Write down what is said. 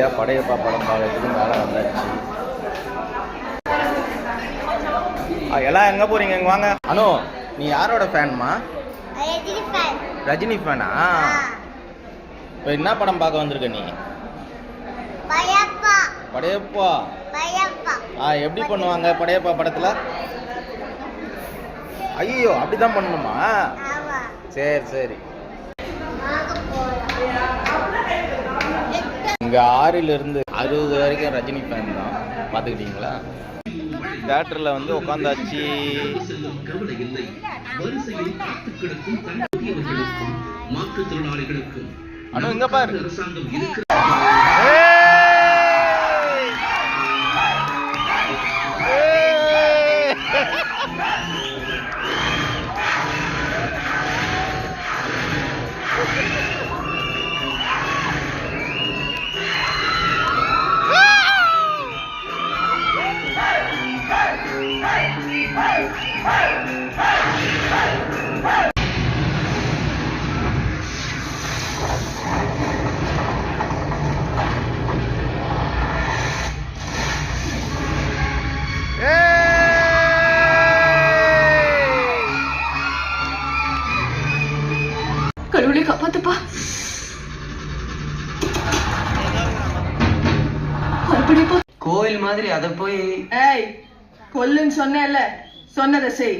வழியாக படையப்பா படம் பார்க்கறதுக்கு மேலே வந்தாச்சு. எல்லாம் எங்கே போகிறீங்க? இங்கே வாங்க. அனு, நீ யாரோட ஃபேன்மா? ரஜினி ஃபேனா? இப்போ என்ன படம் பார்க்க வந்திருக்க நீ? படையப்பா. எப்படி பண்ணுவாங்க படையப்பா படத்தில்? ஐயோ, அப்படிதான் பண்ணணுமா? சரி சரி. இங்கே 6லிருந்து 60 வரைக்கும் ரஜினி ஃபேன் தான். பார்த்துக்கிட்டீங்களா? தியேட்டரில் வந்து உட்காந்தாச்சு. அனு இங்க பாரு. கடவுளே காப்பாத்துப்பா. கோயில் மாதிரி அத போய் ஏய் கொல்லுன்னு சொன்னேன்ல, சொன்னதை செய்.